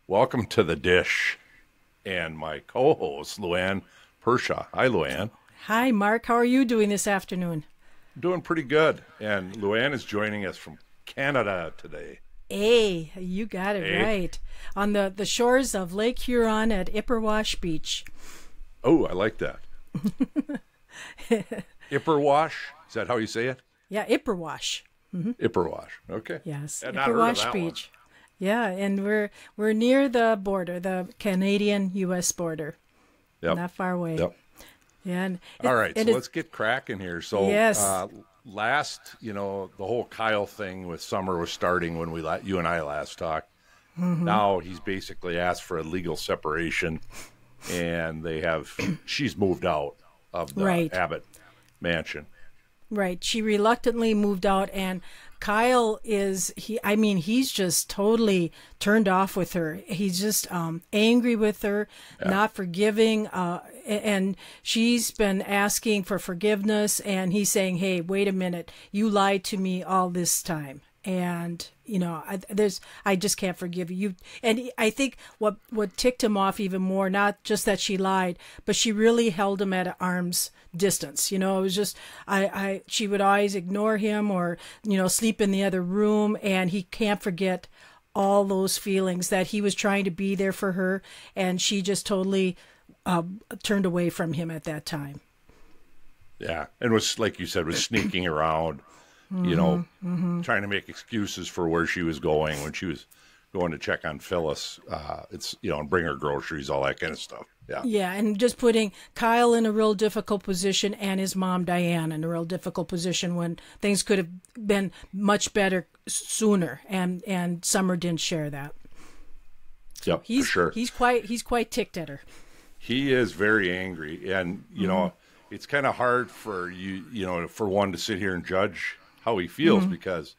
Welcome to the dish, and my co-host, Luann Perschau. Hi, Luann. Hi, Mark. How are you doing this afternoon? Doing pretty good. And Luann is joining us from Canada today. Hey, you got it right. On the shores of Lake Huron at Ipperwash Beach. Oh, I like that. Ipperwash? Is that how you say it? Yeah, Ipperwash. Mm-hmm. Ipperwash. Okay. Yes, I'd Ipperwash Beach. One. Yeah, and we're near the border, the Canadian-U.S. border. Yep. Not far away. Yep. Yeah. All right, so let's get cracking here. So yes. Last, the whole Kyle thing with Summer was starting when you and I last talked. Mm-hmm. Now he's basically asked for a legal separation, and she's moved out of the Abbott mansion. Right. She reluctantly moved out, and Kyle he's just totally turned off with her. He's just angry with her, not forgiving, and she's been asking for forgiveness, and he's saying, hey, wait a minute, you lied to me all this time. And, I just can't forgive you. And I think what ticked him off even more, not just that she lied, but she really held him at arm's distance. It was just, she would always ignore him or, sleep in the other room. And he can't forget all those feelings that he was trying to be there for her. And she just totally turned away from him at that time. Yeah. And was, like you said, was sneaking around. Trying to make excuses for where she was going when she was going to check on Phyllis, and bring her groceries, all that kind of stuff. Yeah. Yeah. And just putting Kyle in a real difficult position and his mom, Diane, in a real difficult position when things could have been much better sooner. And Summer didn't share that. Yep, for sure. He's quite ticked at her. He is very angry. And, it's kind of hard for for one to sit here and judge how he feels because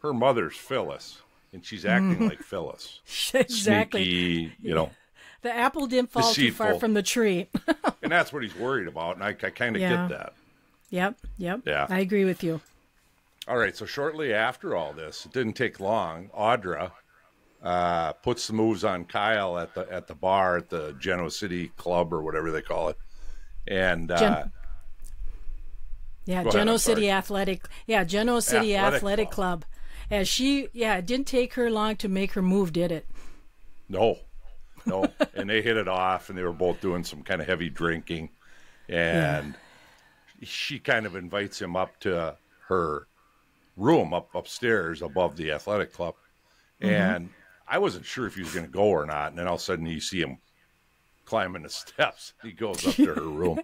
her mother's Phyllis and she's acting like Phyllis. Exactly. Sneaky, The apple didn't fall deceitful. Too far from the tree. And that's what he's worried about. And I kind of get that. Yep. Yeah. I agree with you. All right. So shortly after all this, it didn't take long. Audra puts the moves on Kyle at the bar at the Genoa City Club or whatever they call it. And Genoa City Athletic Club. As it didn't take her long to make her move, did it? No. And they hit it off, and they were both doing some kind of heavy drinking. And she kind of invites him up to her room upstairs above the athletic club. And I wasn't sure if he was going to go or not. And then all of a sudden you see him climbing the steps. He goes up to her room.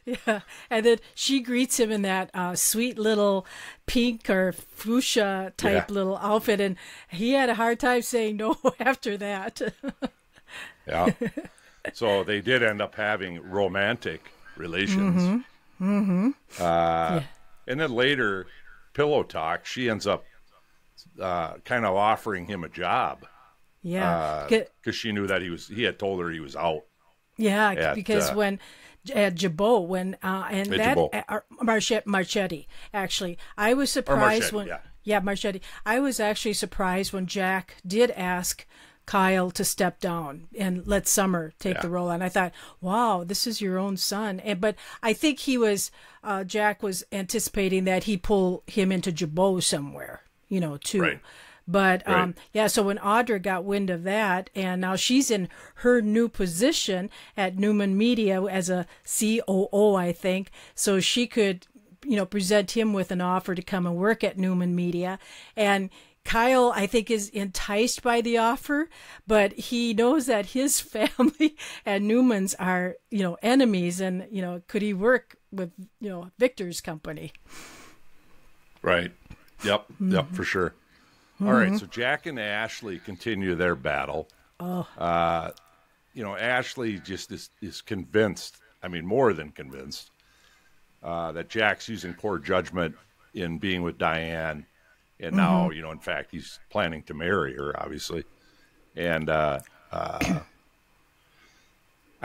Yeah, and then she greets him in that sweet little pink or fuchsia type little outfit, and he had a hard time saying no after that. Yeah, so they did end up having romantic relations. And then later, pillow talk, she ends up kind of offering him a job. Yeah, because she knew that he had told her he was out. Yeah, because when at Jabot, Marchetti, actually, I was surprised Marchetti. I was actually surprised when Jack did ask Kyle to step down and let Summer take the role. And I thought, wow, this is your own son. But I think Jack was anticipating that he pull him into Jabot somewhere, too. Right. But, so when Audra got wind of that, and now she's in her new position at Newman Media as a COO, I think, so she could, present him with an offer to come and work at Newman Media. And Kyle, I think, is enticed by the offer, but he knows that his family and Newman's are, enemies, and, could he work with, Victor's company? Right. Yep, for sure. All right, so Jack and Ashley continue their battle. Ashley just is convinced, more than convinced, that Jack's using poor judgment in being with Diane. And now, in fact, he's planning to marry her, obviously. And I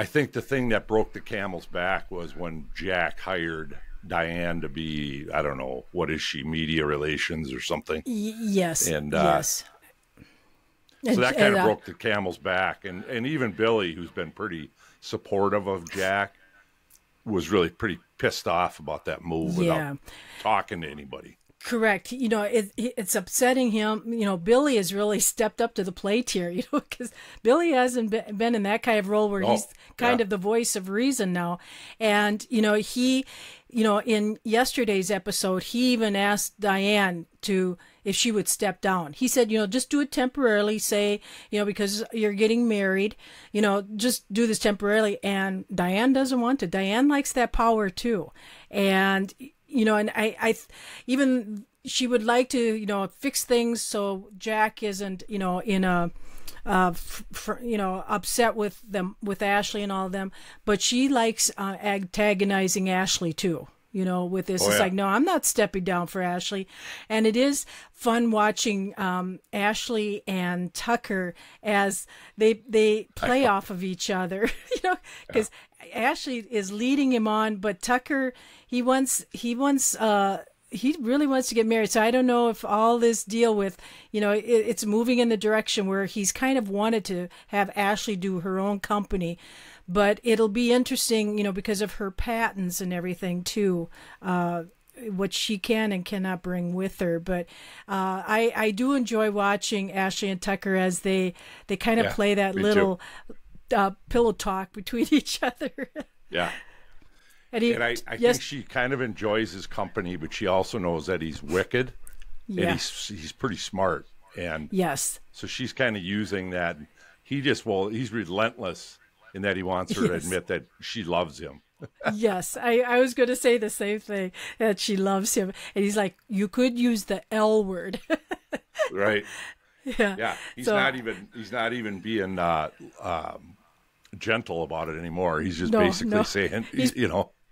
think the thing that broke the camel's back was when Jack hired Diane to be, I don't know, what is she, media relations or something? Yes. And yes. So that kind of broke the camel's back. And even Billy, who's been pretty supportive of Jack, was really pretty pissed off about that move without talking to anybody. Correct. It's upsetting him. Billy has really stepped up to the plate here, because Billy hasn't been in that kind of role where he's kind of the voice of reason now. And, he, in yesterday's episode, he even asked Diane if she would step down. He said, just do it temporarily, say, because you're getting married, just do this temporarily. And Diane doesn't want to. Diane likes that power too. And, and I even she would like to, fix things so Jack isn't, in a, upset with them, with Ashley and all of them. But she likes antagonizing Ashley too. With this, it's like, no, I'm not stepping down for Ashley. And it is fun watching Ashley and Tucker as they play off of each other, because Ashley is leading him on, but Tucker, he really wants to get married. So I don't know if all this deal with, it's moving in the direction where he's kind of wanted to have Ashley do her own company. But it'll be interesting, because of her patents and everything too, what she can and cannot bring with her. But I do enjoy watching Ashley and Tucker as they kind of play that little pillow talk between each other. Yeah. And I think she kind of enjoys his company, but she also knows that he's wicked and he's pretty smart. And so she's kind of using that. He's relentless in that he wants her to admit that she loves him. Yes, I was going to say the same thing, that she loves him. And he's like, you could use the L word. Right. Yeah. He's not even being gentle about it anymore. He's just basically saying,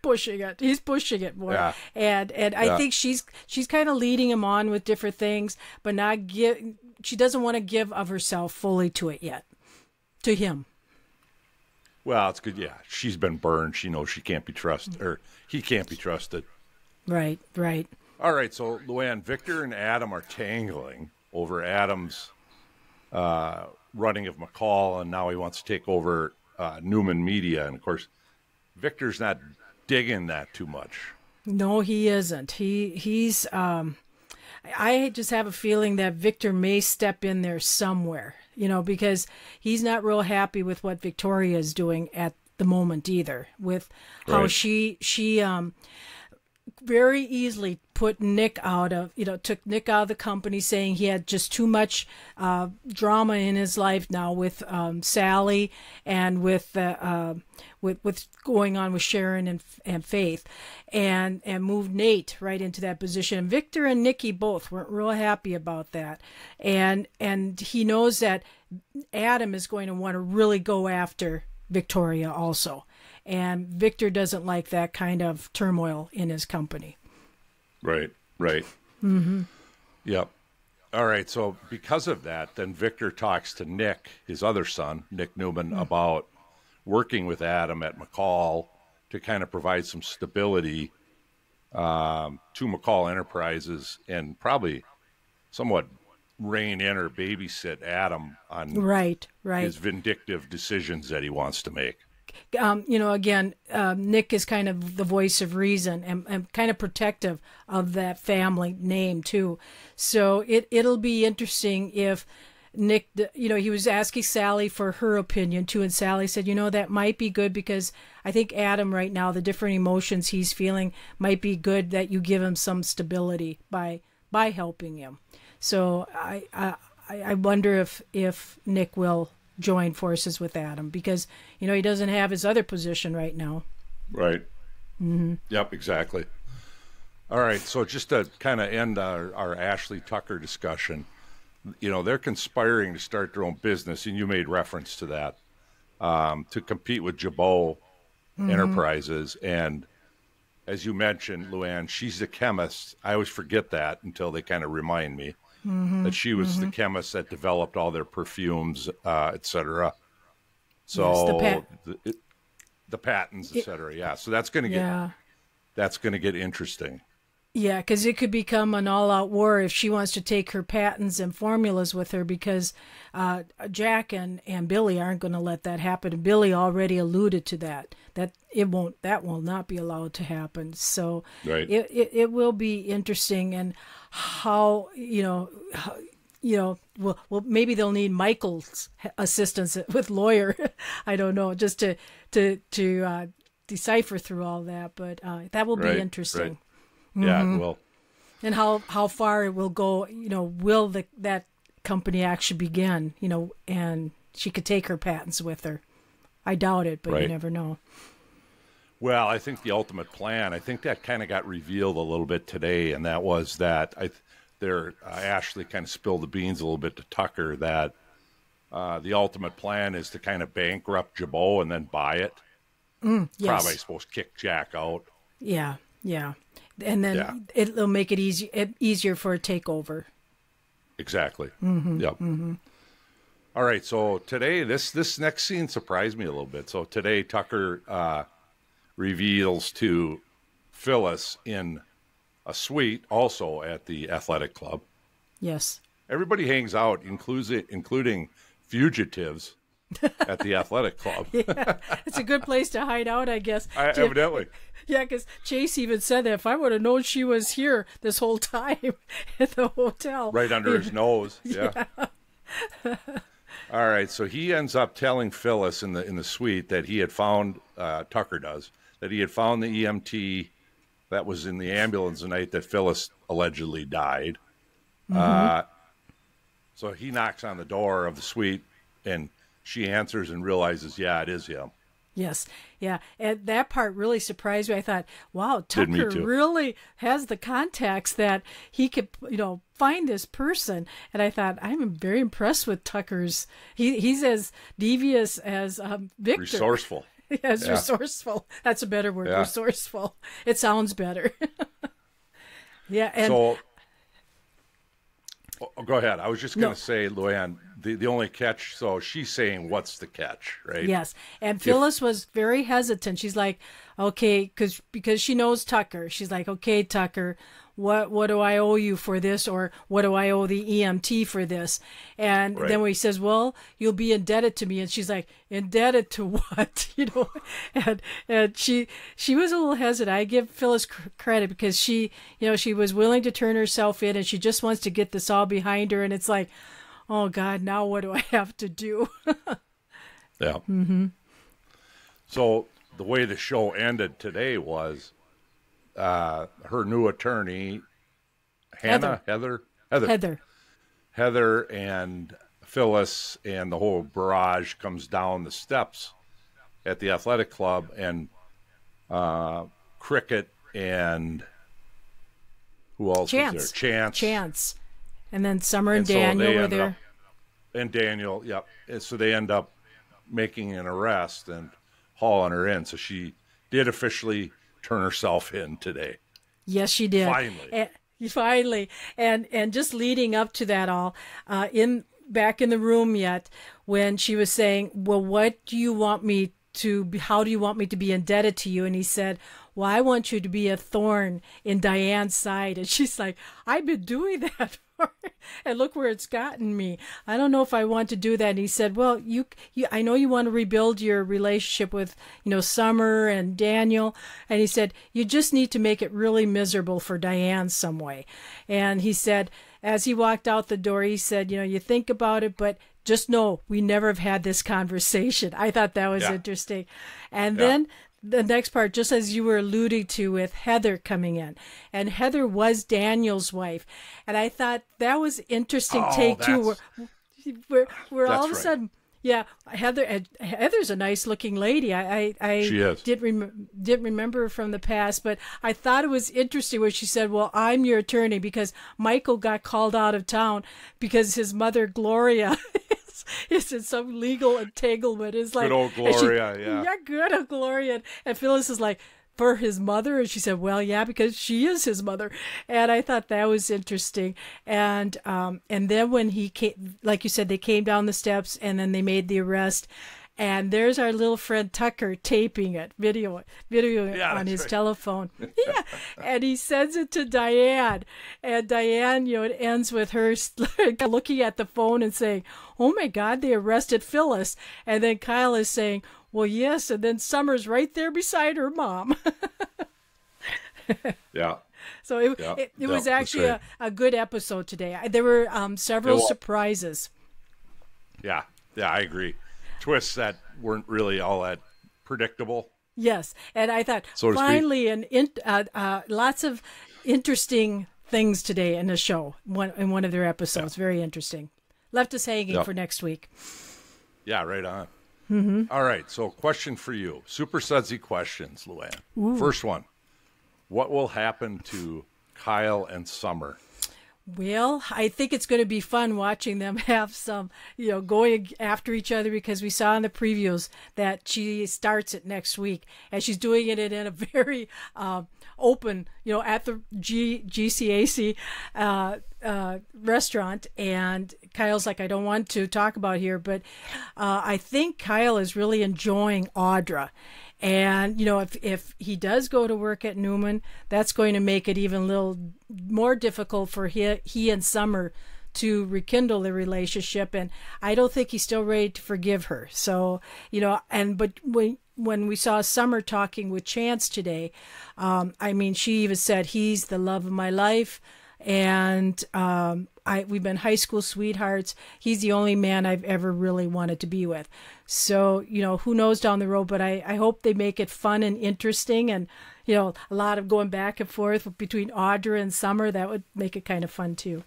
pushing it. He's pushing it more. Yeah. And I think she's kind of leading him on with different things, but she doesn't want to give of herself fully to it yet, to him. Well, it's good. Yeah, she's been burned. She knows she can't be trusted, or he can't be trusted. Right. All right, so Luann, Victor and Adam are tangling over Adam's running of McCall, and now he wants to take over Newman Media. And, of course, Victor's not digging that too much. No, he isn't. He's I just have a feeling that Victor may step in there somewhere, because he's not real happy with what Victoria is doing at the moment either, with how she very easily put Nick took Nick out of the company, saying he had just too much drama in his life now with Sally and with going on with Sharon and Faith, and moved Nate right into that position. And Victor and Nikki both weren't real happy about that, and he knows that Adam is going to want to really go after Victoria also. And Victor doesn't like that kind of turmoil in his company. Right. Mm-hmm. Yep. All right. So because of that, then Victor talks to Nick, his other son, Nick Newman, about working with Adam at McCall to kind of provide some stability to McCall Enterprises, and probably somewhat rein in or babysit Adam on his vindictive decisions that he wants to make. Again, Nick is kind of the voice of reason and kind of protective of that family name too. So it'll be interesting if Nick, he was asking Sally for her opinion too, and Sally said, that might be good, because I think Adam right now, the different emotions he's feeling, might be good that you give him some stability by helping him. So I wonder if Nick will join forces with Adam, because he doesn't have his other position right now. Right. Mm-hmm. Yep, exactly. All right, so just to kind of end our Ashley Tucker discussion, they're conspiring to start their own business, and you made reference to that, to compete with Jabot Enterprises. And as you mentioned, Luann, she's a chemist. I always forget that until they kind of remind me. That she was the chemist that developed all their perfumes, etc. So yes, the patents, etc. Yeah, so that's going to get interesting. Yeah, because it could become an all-out war if she wants to take her patents and formulas with her, because Jack and Billy aren't going to let that happen. And Billy already alluded to that that will not be allowed to happen. So right. it will be interesting, and how well, maybe they'll need Michael's assistance with lawyer. I don't know, just to decipher through all that, but that will be interesting. Right. Yeah, it will. And how far it will go, will that company actually begin, and she could take her patents with her. I doubt it, but you never know. Well, I think the ultimate plan, I think that kind of got revealed a little bit today, and that was that Ashley kind of spilled the beans a little bit to Tucker that the ultimate plan is to kind of bankrupt Jabot and then buy it. Yes. Probably supposed to kick Jack out. Yeah. And then it'll make it easier for a takeover. Exactly. Mm-hmm. Yep. Mm-hmm. All right. So today, this next scene surprised me a little bit. So today, Tucker reveals to Phyllis in a suite, also at the athletic club. Yes. Everybody hangs out, including fugitives at the athletic club. Yeah, it's a good place to hide out, I guess. Evidently. Yeah, because Chase even said that if I would have known she was here this whole time at the hotel. Right under his nose. Yeah. All right, so he ends up telling Phyllis in the suite that he had found, Tucker does, that he had found the EMT that was in the ambulance the night that Phyllis allegedly died. Mm-hmm. So he knocks on the door of the suite, and she answers and realizes, yeah, it is him. Yes. Yeah. And that part really surprised me. I thought, wow, Tucker really has the contacts that he could, find this person. And I thought, I'm very impressed with Tucker's. He's as devious as Victor. Resourceful. Yes, resourceful. That's a better word, resourceful. It sounds better. Yeah. And so, go ahead. I was just going to say, Luann, the only catch, so she's saying, what's the catch, right? Yes. And Phyllis was very hesitant. She's like, okay, because she knows Tucker. She's like, okay, Tucker, what do I owe you for this? Or what do I owe the EMT for this? And then when he says, well, you'll be indebted to me. And she's like, indebted to what? And she was a little hesitant. I give Phyllis credit because she was willing to turn herself in, and she just wants to get this all behind her. And it's like, oh God, now what do I have to do? Yeah. Mm-hmm. So the way the show ended today was her new attorney, Heather and Phyllis and the whole barrage comes down the steps at the athletic club, and Cricket and who else was there? Chance. And then Summer and Daniel were there. And Daniel, yep. And so they end up making an arrest and hauling her in. So she did officially turn herself in today. Yes, she did. Finally. And just leading up to that all, back in the room yet, when she was saying, well, how do you want me to be indebted to you? And he said, well, I want you to be a thorn in Diane's side. And she's like, I've been doing that for her, and look where it's gotten me. I don't know if I want to do that. And he said, well, I know you want to rebuild your relationship with, Summer and Daniel. And he said, you just need to make it really miserable for Diane some way. And he said, as he walked out the door, he said, you think about it, but just know we never have had this conversation. I thought that was interesting. And then the next part, just as you were alluding to, with Heather coming in, and Heather was Daniel's wife, and I thought that was interesting take too, where all of a sudden, Heather's a nice looking lady. She is. didn't remember her from the past, but I thought it was interesting where she said, well, I'm your attorney because Michael got called out of town because his mother Gloria is in some legal entanglement. It's like, good old Gloria, good old Gloria. And Phyllis is like, for his mother? And she said, well, yeah, because she is his mother. And I thought that was interesting. And then when he came, like you said, they came down the steps and then they made the arrest. And there's our little friend Tucker taping it, videoing it on his telephone. Yeah, and he sends it to Diane, and Diane, it ends with her looking at the phone and saying, "Oh my God, they arrested Phyllis." And then Kyle is saying, "Well, yes," and then Summer's right there beside her mom. Yeah. So it was actually a good episode today. There were several surprises. Yeah, I agree. Twists that weren't really all that predictable. Yes, and I thought finally lots of interesting things today in the show, in one of their episodes. Yeah. Very interesting. Left us hanging for next week. Yeah, right on. Mm-hmm. All right, so question for you. Super SUDSY questions, Luann. Ooh. First one. What will happen to Kyle and Summer? Well, I think it's going to be fun watching them have some, going after each other, because we saw in the previews that she starts it next week, and she's doing it in a very open, at the GCAC restaurant. And Kyle's like, "I don't want to talk about here," but I think Kyle is really enjoying Audra. And, if he does go to work at Newman, that's going to make it even a little more difficult for he and Summer to rekindle the relationship. And I don't think he's still ready to forgive her. So, but when we saw Summer talking with Chance today, she even said, "He's the love of my life. And we've been high school sweethearts. He's the only man I've ever really wanted to be with." So, who knows down the road, but I hope they make it fun and interesting, and, a lot of going back and forth between Audra and Summer. That would make it kind of fun too.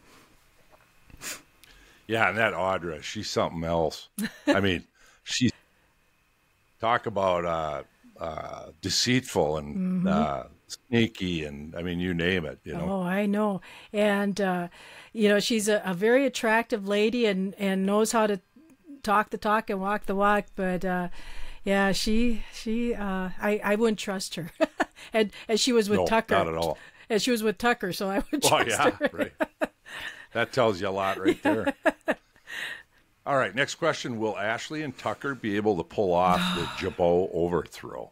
Yeah, and that Audra, she's something else. She's talk about deceitful and sneaky, and you name it. Oh, I know. And she's a very attractive lady, and knows how to talk the talk and walk the walk. But I wouldn't trust her. and she was with Tucker. Not at all. And she was with Tucker, so I would trust her. Right. That tells you a lot right there. All right, next question. Will Ashley and Tucker be able to pull off the Jabot overthrow?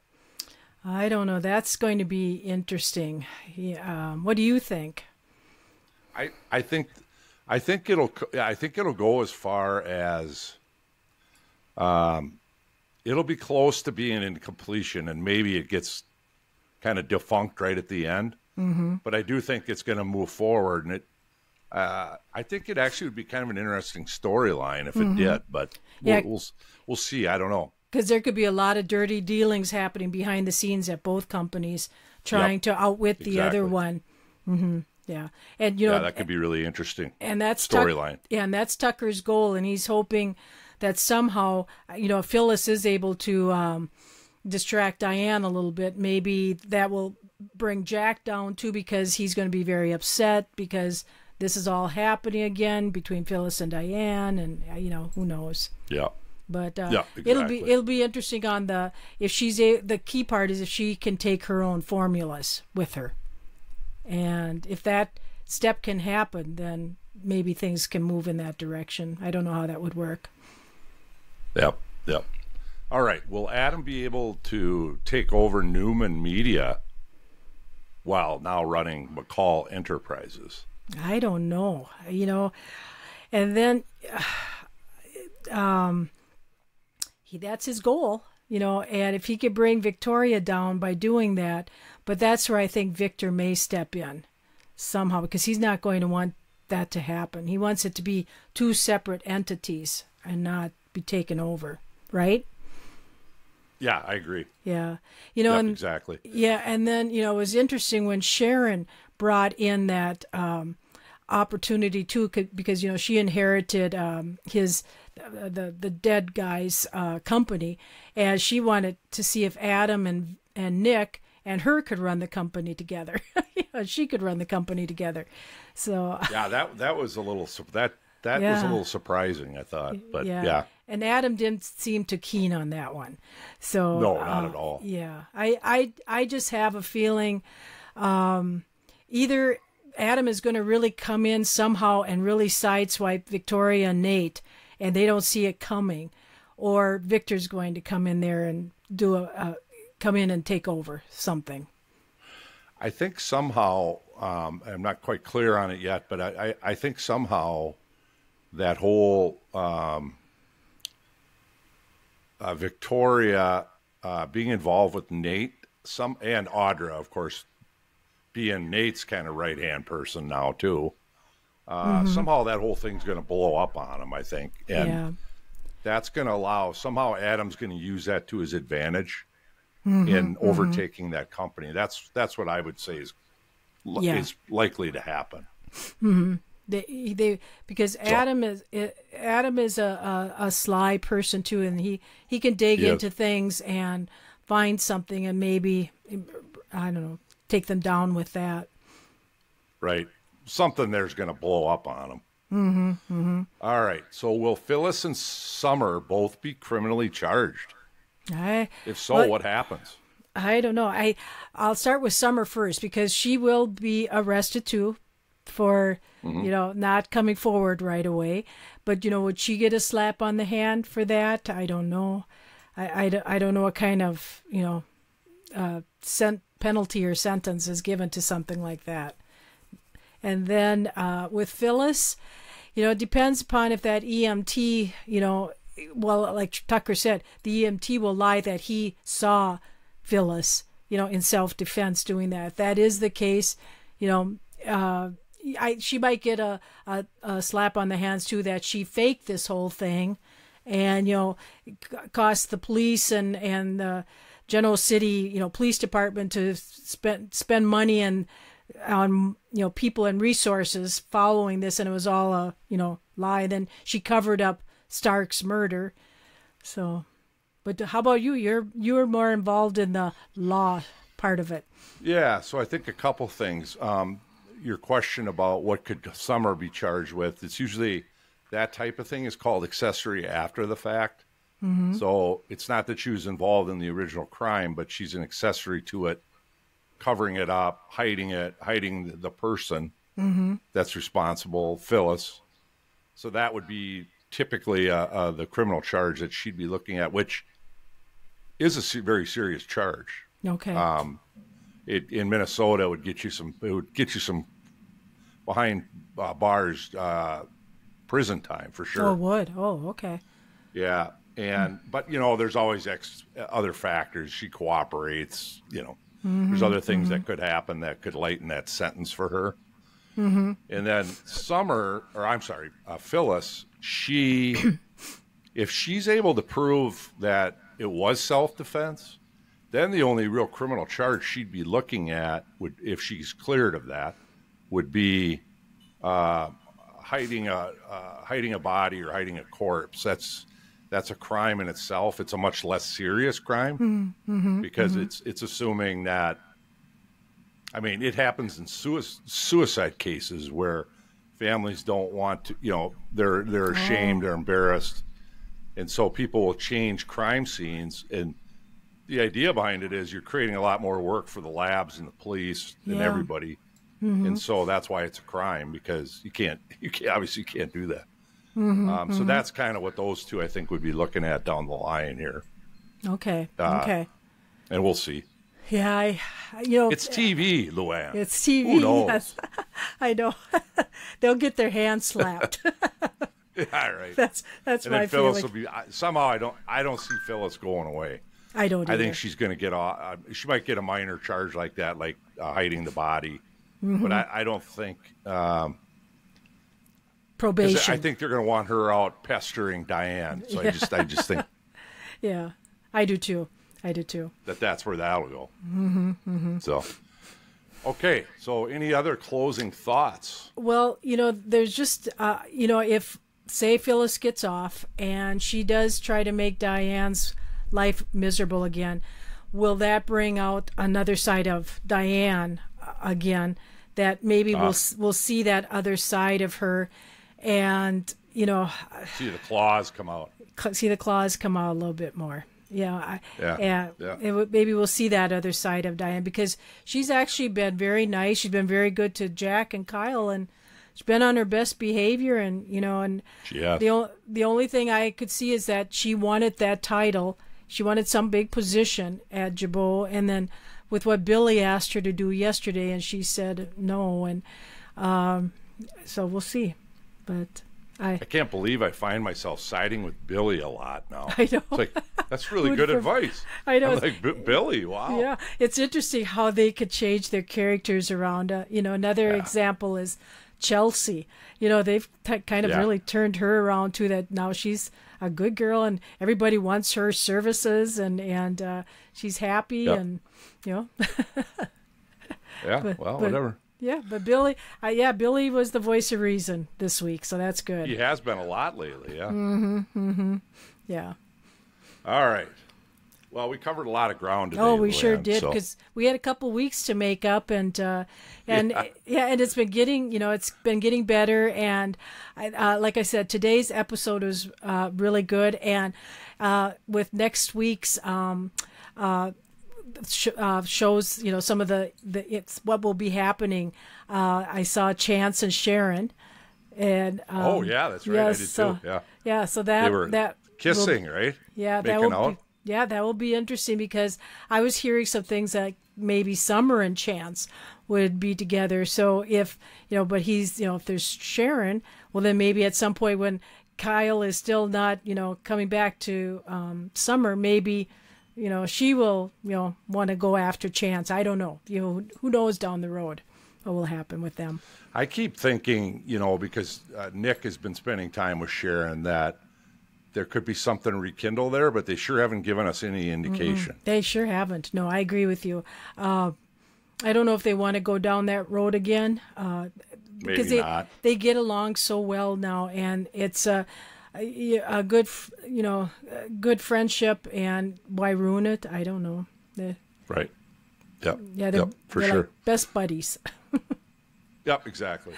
I don't know. That's going to be interesting. What do you think? I think it'll go as far as it'll be close to being in completion, and maybe it gets kind of defunct right at the end. Mm-hmm. But I do think it's going to move forward, and I think it actually would be kind of an interesting storyline if it did. But we'll see. I don't know. Because there could be a lot of dirty dealings happening behind the scenes at both companies, trying to outwit the other one. Mm-hmm. Yeah, and that could be really interesting. And that's storyline. And that's Tucker's goal, and he's hoping that somehow, Phyllis is able to distract Diane a little bit. Maybe that will bring Jack down too, because he's going to be very upset because this is all happening again between Phyllis and Diane, and who knows. Yeah. But exactly. it'll be interesting on the key part is if she can take her own formulas with her, and if that step can happen, then maybe things can move in that direction. I don't know how that would work. Yep. All right. Will Adam be able to take over Newman Media while now running McCall Enterprises? I don't know. And then that's his goal, and if he could bring Victoria down by doing that, but that's where I think Victor may step in somehow, because he's not going to want that to happen. He wants it to be two separate entities and not be taken over, right? Yeah, I agree. Yeah. Exactly. Yeah, and then, it was interesting when Sharon brought in that opportunity too, because, she inherited the dead guy's company, and she wanted to see if Adam and Nick and her could run the company together. She could run the company together. So that was a little was a little surprising, I thought. But yeah. And Adam didn't seem too keen on that one. So no, not at all. Yeah, I just have a feeling either Adam is going to really come in somehow and really sideswipe Victoria and Nate, and they don't see it coming, or Victor's going to come in there and come in and take over something. I think somehow, I'm not quite clear on it yet, but I think somehow that whole Victoria being involved with Nate, and Audra, of course, being Nate's kind of right-hand person now too. Somehow that whole thing's going to blow up on him, I think. And that's going to allow, somehow Adam's going to use that to his advantage in overtaking that company. That's what I would say is likely to happen. Because Adam is a sly person too, and he can dig into things and find something and maybe, I don't know, take them down with that. Right. Something there's going to blow up on him. All right. So will Phyllis and Summer both be criminally charged? If so, what happens? I don't know. I'll start with Summer first because she will be arrested too for, not coming forward right away. But, would she get a slap on the hand for that? I don't know. I don't know what kind of, penalty or sentence is given to something like that. And then with Phyllis, it depends upon if that EMT, well, like Tucker said, the EMT will lie that he saw Phyllis, in self-defense doing that. If that is the case, she might get a slap on the hands too that she faked this whole thing and, cost the police and the Genoa City, police department to spend money on people and resources following this, and it was all a lie. Then she covered up Stark's murder. So, but how about you? You're more involved in the law part of it. Yeah. So I think a couple things. Your question about what could Summer be charged with? It's usually that type of thing is called accessory after the fact. So it's not that she was involved in the original crime, but she's an accessory to it, covering it up, hiding the person that's responsible, Phyllis. So that would be typically the criminal charge that she'd be looking at, which is a very serious charge. Okay. In Minnesota, it would get you some behind bars prison time for sure. Oh, it would. Oh, okay. Yeah. But there's always other factors. She cooperates, there's other things that could happen that could lighten that sentence for her. And then Phyllis, if she's able to prove that it was self-defense, then the only real criminal charge she'd be looking at if she's cleared of that, would be hiding a body or hiding a corpse. That's a crime in itself. It's a much less serious crime because it's assuming that. I mean, it happens in suicide cases where families don't want to. They're ashamed, they're embarrassed, and so people will change crime scenes. And the idea behind it is you're creating a lot more work for the labs and the police and everybody. And so that's why it's a crime, because you obviously can't do that. So that's kind of what those two, I think, would be looking at down the line here. Okay. Okay. And we'll see. Yeah, it's TV, Luann. It's TV. Who knows? Yes. I know. They'll get their hands slapped. Yeah, right. That's and my then Phyllis feeling. will be somehow. I don't see Phyllis going away. I don't. I think she's going to get off. She might get a minor charge like that, like hiding the body. But I don't think probation. I think they're going to want her out pestering Diane. So I just think. Yeah, I do too. That's where that'll go. So, okay. So, any other closing thoughts? Well, there's just, if, say, Phyllis gets off and she does try to make Diane's life miserable again, will that bring out another side of Diane again? That maybe we'll see that other side of her, and see the claws come out. See the claws come out a little bit more. Yeah. Yeah. Maybe we'll see that other side of Diane, because she's actually been very nice. She's been very good to Jack and Kyle, and she's been on her best behavior, and and Yes. the only thing I could see is that she wanted that title. She wanted some big position at Jabot, and then with what Billy asked her to do yesterday, and she said no, and so we'll see. But I can't believe I find myself siding with Billy a lot now. I know. It's like, that's really good advice. I know. I'm like, Billy, wow. Yeah, it's interesting how they could change their characters around. Another example is Chelsea. They've kind of really turned her around to that. Now she's a good girl, and everybody wants her services, and she's happy, and Yeah, but whatever. Yeah, but Billy, Billy was the voice of reason this week, so that's good. He has been a lot lately, yeah. Yeah. All right. Well, we covered a lot of ground today. Oh, we sure Luann, did, so- because we had a couple weeks to make up, and and it's been getting better, and like I said, today's episode was really good, and with next week's shows, some of the it's what will be happening. I saw Chance and Sharon, and oh yeah, that's right. yes, I did so, too. Yeah. Yeah, so They were that kissing, right? Yeah, that Making will out. that will be interesting, because I was hearing some things like maybe Summer and Chance would be together. So if but he's if there's Sharon, well then maybe at some point when Kyle is still not coming back to Summer, maybe she will want to go after Chance. I don't know. Who knows down the road what will happen with them. I keep thinking, because Nick has been spending time with Sharon, that there could be something rekindle there, but they sure haven't given us any indication. They sure haven't. No, I agree with you. I don't know if they want to go down that road again. Because Maybe not. They get along so well now, and it's a good, good friendship. And why ruin it? I don't know. Right. Yep. Yeah, Yep, for they're sure. like best buddies. Yep, exactly.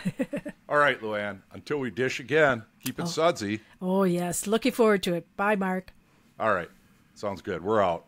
All right, Luann. Until we dish again, keep it sudsy. Oh yes, looking forward to it. Bye, Mark. All right. Sounds good. We're out.